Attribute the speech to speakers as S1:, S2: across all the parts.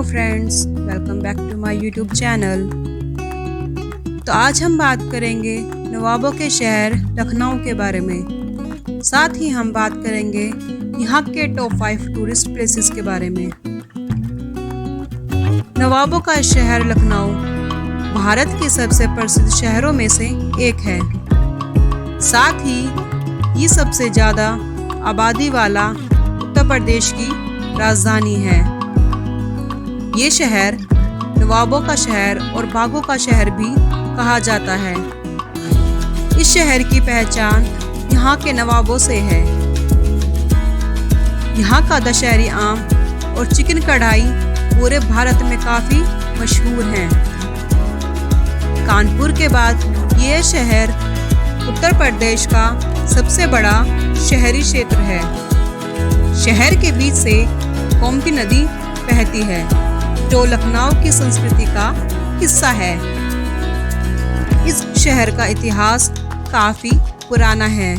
S1: Friends, welcome back to my YouTube channel. तो आज हम बात करेंगे नवाबों के शहर लखनऊ के बारे में। साथ ही हम बात करेंगे यहाँ के टॉप 5 टूरिस्ट प्लेसेस के बारे में। नवाबों का शहर लखनऊ भारत के सबसे प्रसिद्ध शहरों में से एक है। साथ ही ये सबसे ज़्यादा आबादी वाला उत्तर प्रदेश की राजधानी है। ये शहर नवाबों का शहर और बागों का शहर भी कहा जाता है। इस शहर की पहचान यहाँ के नवाबों से है। यहाँ का दशहरी आम और चिकन कढ़ाई पूरे भारत में काफ़ी मशहूर हैं। कानपुर के बाद ये शहर उत्तर प्रदेश का सबसे बड़ा शहरी क्षेत्र है। शहर के बीच से गोमती नदी बहती है, जो लखनऊ की संस्कृति का हिस्सा है। इस शहर का इतिहास काफ़ी पुराना है।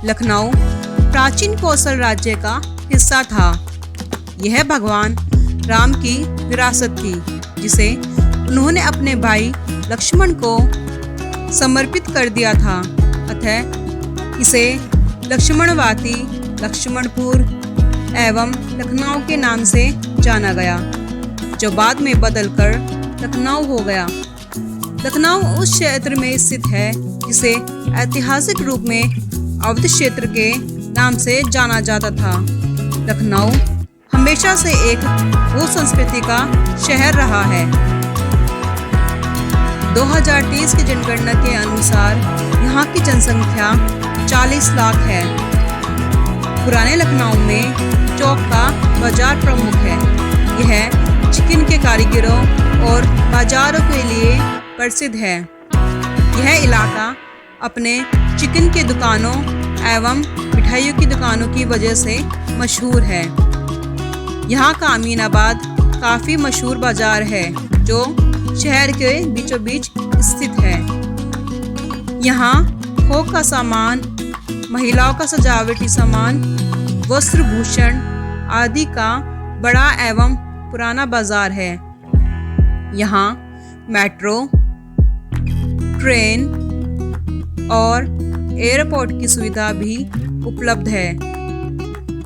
S1: लखनऊ प्राचीन कौशल राज्य का हिस्सा था। यह भगवान राम की विरासत थी, जिसे उन्होंने अपने भाई लक्ष्मण को समर्पित कर दिया था। अतः इसे लक्ष्मणवाती, लक्ष्मणपुर एवं लखनऊ के नाम से जाना गया, जो बाद में बदलकर लखनऊ हो गया। लखनऊ उस क्षेत्र में स्थित है जिसे ऐतिहासिक रूप में अवध क्षेत्र के नाम से जाना जाता था। लखनऊ हमेशा से एक भू संस्कृति का शहर रहा है। 2023 की जनगणना के अनुसार यहाँ की जनसंख्या 40 लाख है। पुराने लखनऊ में चौक का बाजार प्रमुख है। यह चिकन के कारीगरों और बाजारों के लिए प्रसिद्ध है। यह इलाका अपने चिकन की दुकानों एवं मिठाइयों की दुकानों की वजह से मशहूर है। यहाँ का अमीनाबाद काफ़ी मशहूर बाजार है, जो शहर के बीचों बीच स्थित है। यहाँ थोक का सामान, महिलाओं का सजावटी सामान, वस्त्र भूषण आदि का बड़ा एवं पुराना बाजार है। यहाँ मेट्रो, ट्रेन और एयरपोर्ट की सुविधा भी उपलब्ध है।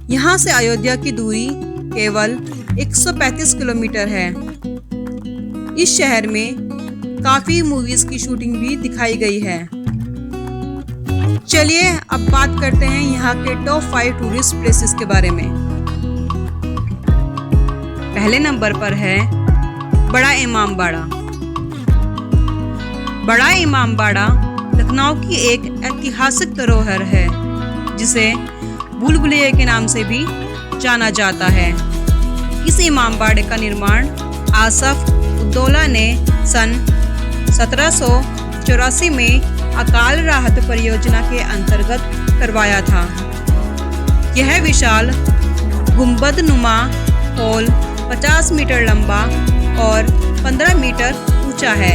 S1: यहाँ से अयोध्या की दूरी केवल 135 किलोमीटर है। इस शहर में काफ़ी मूवीज की शूटिंग भी दिखाई गई है। चलिए अब बात करते हैं यहाँ के टॉप 5 टूरिस्ट प्लेसेस के बारे में। पहले नंबर पर है बड़ा इमाम बाड़ा। बड़ा इमाम बाड़ा लखनऊ की एक ऐतिहासिक धरोहर है, जिसे भूल भुलैया के नाम से भी जाना जाता है। इस इमाम बाड़े का निर्माण आसफ उद्दौला ने सन 1784 में अकाल राहत परियोजना के अंतर्गत करवाया था। यह विशाल गुंबद नुमा हॉल 50 मीटर लंबा और 15 मीटर ऊंचा है।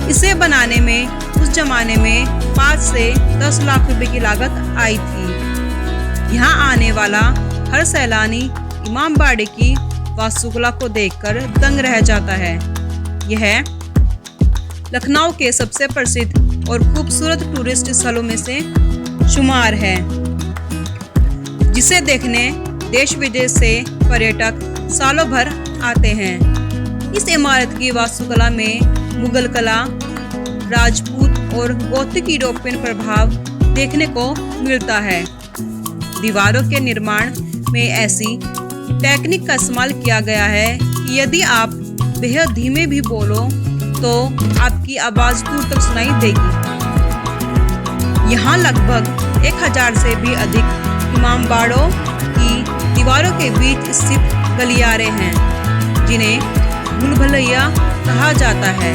S1: इसे बनाने में उस जमाने में 5 से 10 लाख रुपए की लागत आई थी। यहाँ आने वाला हर सैलानी इमाम बाड़े की वास्तुकला को देखकर दंग रह जाता है। यह लखनऊ के सबसे प्रसिद्ध और खूबसूरत टूरिस्ट स्थलों में से शुमार है, जिसे देखने देश विदेश से पर्यटक सालों भर आते हैं। इस इमारत की वास्तुकला में मुगल कला, राजपूत और गौथिक यूरोपियन प्रभाव देखने को मिलता है। दीवारों के निर्माण में ऐसी टेक्निक का इस्तेमाल किया गया है कि यदि आप बेहद धीमे भी बोलो तो आपकी आवाज़ दूर तक सुनाई देगी। यहाँ लगभग 1000 से भी अधिक इमाम बाड़ों की दीवारों के बीच स्थित गलियारे हैं, जिन्हें भूल भुलैया कहा जाता है।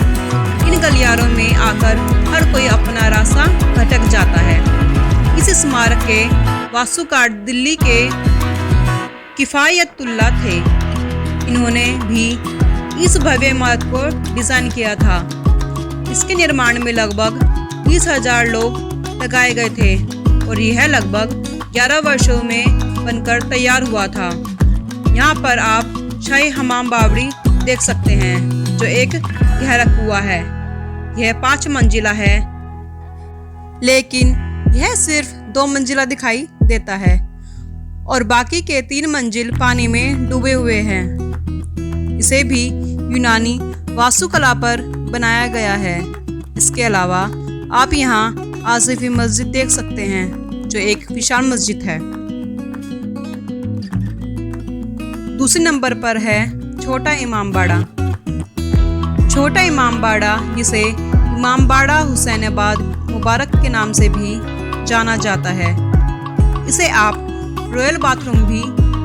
S1: इन गलियारों में आकर हर कोई अपना रास्ता भटक जाता है। इस स्मारक के वास्तुकार दिल्ली के किफायतुल्ला थे। इन्होंने भी इस भव्य इमारत को डिजाइन किया था। इसके निर्माण में लगभग 20,000 लोग लगाए गए थे और यह लगभग 11 वर्षों में बनकर तैयार हुआ था। यहाँ पर आप शाही हमाम बावड़ी देख सकते हैं, जो एक गहरा कुआं है। यह 5 मंजिला है, लेकिन यह सिर्फ 2 मंजिला दिखाई देता है और बाकी के 3 मंजिल पानी में डूबे हुए हैं। इसे भी यूनानी वास्तुकला पर बनाया गया है। इसके अलावा आप यहाँ आसिफी मस्जिद देख सकते हैं, जो एक विशाल मस्जिद है। दूसरे नंबर पर है छोटा इमामबाड़ा। छोटा इमामबाड़ा, जिसे इमामबाड़ा हुसैनाबाद मुबारक के नाम से भी जाना जाता है, इसे आप रॉयल बाथरूम भी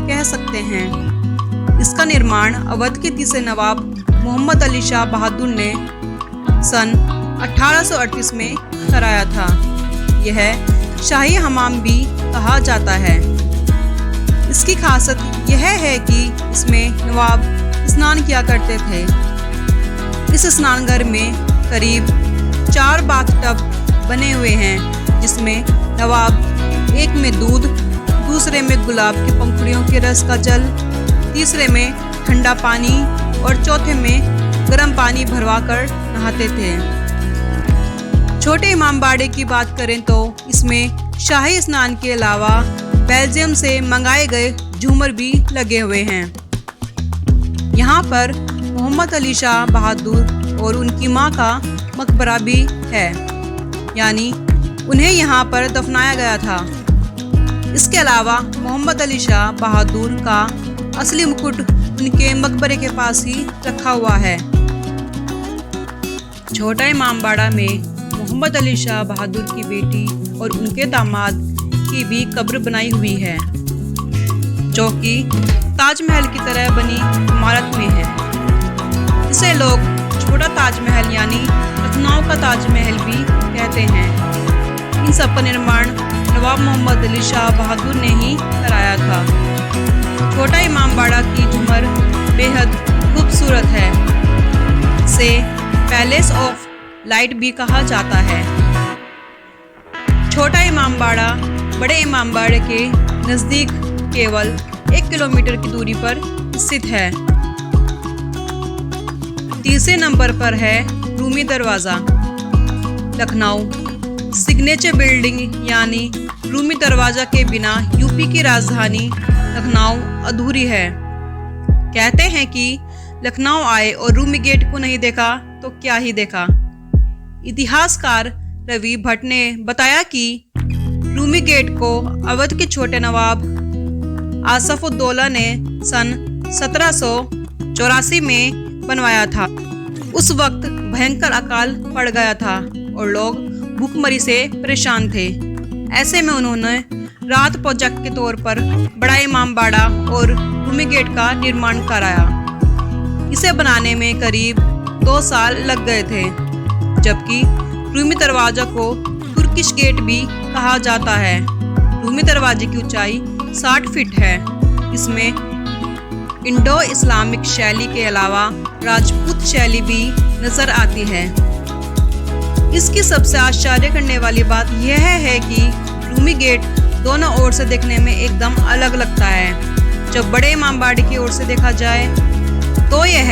S1: कह सकते हैं। इसका निर्माण अवध के तीसरे नवाब मोहम्मद अली शाह बहादुर ने सन 1838 में कराया था। यह शाही हमाम भी कहा जाता है। इसकी खासियत यह है कि इसमें नवाब स्नान किया करते थे। इस स्नानघर में करीब 4 बाथटब बने हुए हैं, जिसमें नवाब एक में दूध, दूसरे में गुलाब के पंखुड़ियों के रस का जल, तीसरे में ठंडा पानी और चौथे में गर्म पानी भरवा कर नहाते थे। छोटे इमामबाड़े की बात करें तो इसमें शाही स्नान के अलावा बेल्जियम से मंगाए गए झूमर भी लगे हुए हैं। यहाँ पर मोहम्मद अली शाह बहादुर और उनकी मां का मकबरा भी है, यानी उन्हें यहाँ पर दफनाया गया था। इसके अलावा मोहम्मद अली शाह बहादुर का असली मुकुट उनके मकबरे के पास ही रखा हुआ है। छोटा इमामबाड़ा में मोहम्मद अली शाह बहादुर की बेटी और उनके दामाद की भी कब्र बनाई हुई है, जो कि ताजमहल की तरह बनी इमारत में है। इसे लोग छोटा ताजमहल यानी लखनऊ का ताजमहल भी कहते हैं। इन सब का निर्माण नवाब मोहम्मद अली शाह बहादुर ने ही कराया था। छोटा इमामबाड़ा की झूमर बेहद खूबसूरत है। इसे पैलेस ऑफ लाइट भी कहा जाता है। छोटा इमामबाड़ा बड़े इमामबाड़े के नज़दीक केवल 1 किलोमीटर की दूरी पर स्थित है। तीसरे नंबर पर है रूमी दरवाज़ा। लखनऊ सिग्नेचर बिल्डिंग यानी रूमी दरवाज़ा के बिना यूपी की राजधानी लखनऊ अधूरी है। कहते हैं कि लखनऊ आए और रूमी गेट को नहीं देखा तो क्या ही देखा। इतिहासकार रवि भट्ट ने बताया कि रूमी गेट को अवध के छोटे नवाब आसफउद्दौला ने सन 1784 में बनवाया था। उस वक्त भयंकर अकाल पड़ गया था और लोग भूखमरी से परेशान थे। ऐसे में उन्होंने राहत प्रोजेक्ट के तौर पर बड़ा इमामबाड़ा और रूमी गेट का निर्माण कराया। इसे बनाने में करीब 2 साल लग गए थे, जबकि रूमी दरवाजा को तुर्किश गेट भी कहा जाता है। रूमी दरवाजे की ऊंचाई 60 फीट है। इसमें इंडो इस्लामिक शैली के अलावा राजपूत शैली भी नजर आती है। इसकी सबसे आश्चर्य करने वाली बात यह है कि रूमी गेट दोनों ओर से देखने में एकदम अलग लगता है। जब बड़े इमामबाड़े की ओर से देखा जाए तो यह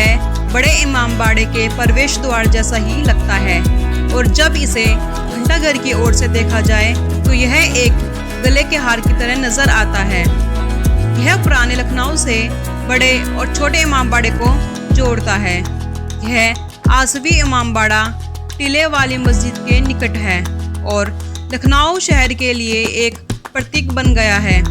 S1: बड़े इमामबाड़े के प्रवेश द्वार जैसा ही लगता है, और जब इसे घंटाघर की ओर से देखा जाए तो यह एक गले के हार की तरह नजर आता है। यह पुराने लखनऊ से बड़े और छोटे इमामबाड़े को जोड़ता है। यह आसवी इमामबाड़ा टीले वाली मस्जिद के निकट है और लखनऊ शहर के लिए एक प्रतीक बन गया है।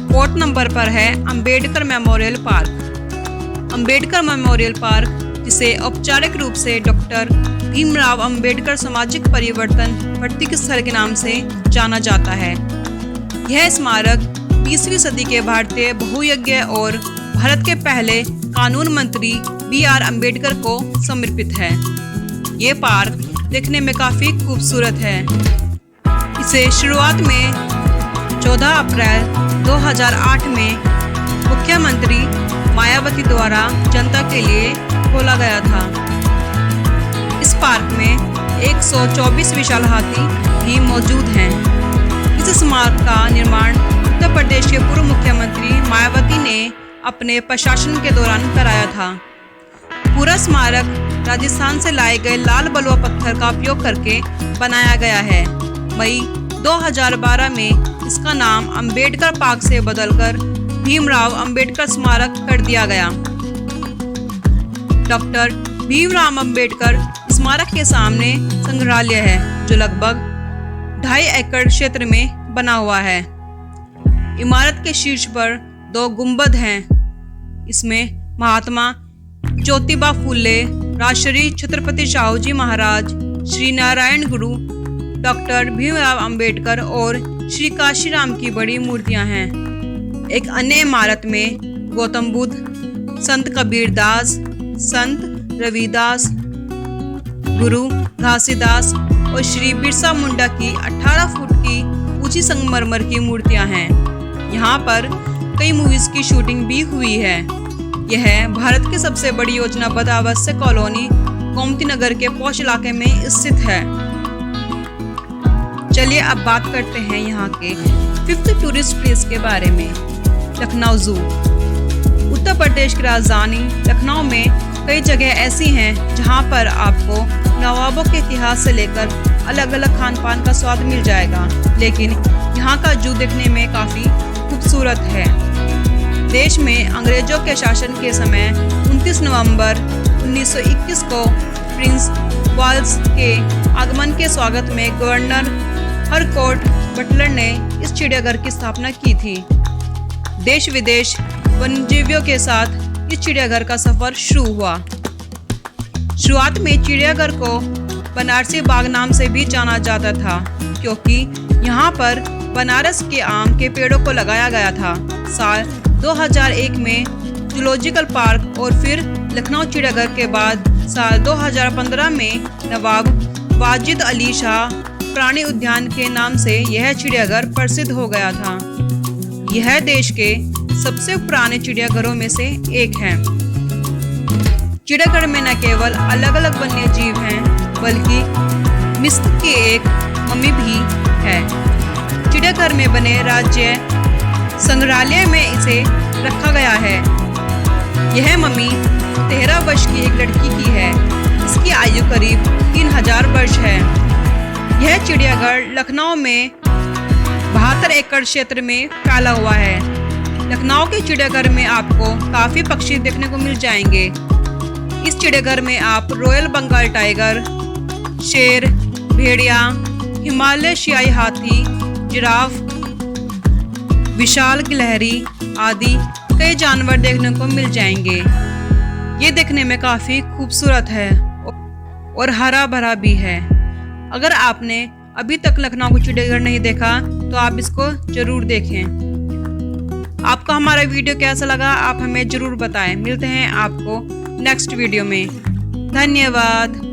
S1: 4 नंबर पर है Ambedkar memorial park. Ambedkar memorial park, जिसे औपचारिक रूप से डॉक्टर भीमराव अंबेडकर सामाजिक परिवर्तन प्रतीक स्थल के नाम से जाना जाता है। यह स्मारक 20वीं सदी के भारतीय बहुयज्ञ और भारत के पहले कानून मंत्री BR अम्बेडकर को समर्पित है। ये पार्क देखने में काफ़ी खूबसूरत है। इसे शुरुआत में 14 अप्रैल 2008 में मुख्यमंत्री मायावती द्वारा जनता के लिए खोला गया था। इस पार्क में 124 विशाल हाथी भी मौजूद हैं। इस स्मारक का निर्माण उत्तर प्रदेश के पूर्व मुख्यमंत्री मायावती ने अपने प्रशासन के दौरान कराया था। पूरा स्मारक राजस्थान से लाए गए लाल बलुआ पत्थर का उपयोग करके बनाया गया है। मई 2012 में इसका नाम अंबेडकर पार्क से बदलकर भीमराव अंबेडकर स्मारक कर दिया गया। डॉक्टर भीमराव अंबेडकर स्मारक के सामने संग्रहालय है जो लगभग 2.5 एकड़ क्षेत्र में बना हुआ है। इमारत के शीर्ष पर 2 गुंबद हैं। इसमें महात्मा ज्योतिबा फुले, राजश्री छत्रपति शाहू जी महाराज, श्री नारायण गुरु, डॉक्टर भीमराव अंबेडकर और श्री काशीराम की बड़ी मूर्तियां हैं। एक अन्य इमारत में गौतम बुद्ध, संत कबीरदास, संत रविदास, गुरु घासीदास और श्री बिरसा मुंडा की 18 फुट की ऊंची संगमरमर की मूर्तियां हैं। यहाँ पर कई मूवीज की शूटिंग भी हुई है। यह भारत की सबसे बड़ी योजनाबद्ध आवासीय कॉलोनी गोमती नगर के पौष इलाके में स्थित है। चलिए अब बात करते हैं यहाँ के 5th टूरिस्ट प्लेस के बारे में। लखनऊ जू। उत्तर प्रदेश की राजधानी लखनऊ में कई जगह ऐसी हैं जहाँ पर आपको नवाबों के इतिहास से लेकर अलग अलग खान पान का स्वाद मिल जाएगा, लेकिन यहाँ का जू देखने में काफ़ी खूबसूरत है। देश में अंग्रेजों के शासन के समय 29 नवंबर 1921 को प्रिंस वाल्स के आगमन के स्वागत में गवर्नर हरकोर्ट बटलर ने इस चिड़ियाघर की स्थापना की थी। देश विदेश वन्यजीवियों के साथ इस चिड़ियाघर का सफर शुरू हुआ। शुरुआत में चिड़ियाघर को बनारसी बाग नाम से भी जाना जाता था, क्योंकि यहाँ पर बनारस के आम के पेड़ों को लगाया गया था। साल 2001 में जूलॉजिकल पार्क और फिर लखनऊ चिड़ियाघर के बाद साल 2015 में नवाब वाजिद अली शाह प्राणी उद्यान के नाम से यह चिड़ियाघर प्रसिद्ध हो गया था। यह देश के सबसे पुराने चिड़ियाघरों में से एक है। चिड़ियाघर में न केवल अलग अलग वन्य जीव हैं, बल्कि मिस्र की एक मम्मी भी है। चिड़ियाघर में बने राज्य संग्रहालय में इसे रखा गया है। यह मम्मी 13 वर्ष की एक लड़की की है। इसकी आयु करीब 3000 वर्ष है। यह चिड़ियाघर लखनऊ में 72 एकड़ क्षेत्र में फैला हुआ है। लखनऊ के चिड़ियाघर में आपको काफ़ी पक्षी देखने को मिल जाएंगे। इस चिड़ियाघर में आप रॉयल बंगाल टाइगर, शेर, भेड़िया, हिमालय सियाई हाथी, जिराफ, विशाल गिलहरी आदि कई जानवर देखने को मिल जाएंगे। ये देखने में काफ़ी खूबसूरत है और हरा भरा भी है। अगर आपने अभी तक लखनऊ को चिड़ियाघर नहीं देखा तो आप इसको जरूर देखें। आपको हमारा वीडियो कैसा लगा आप हमें जरूर बताएं। मिलते हैं आपको नेक्स्ट वीडियो में। धन्यवाद।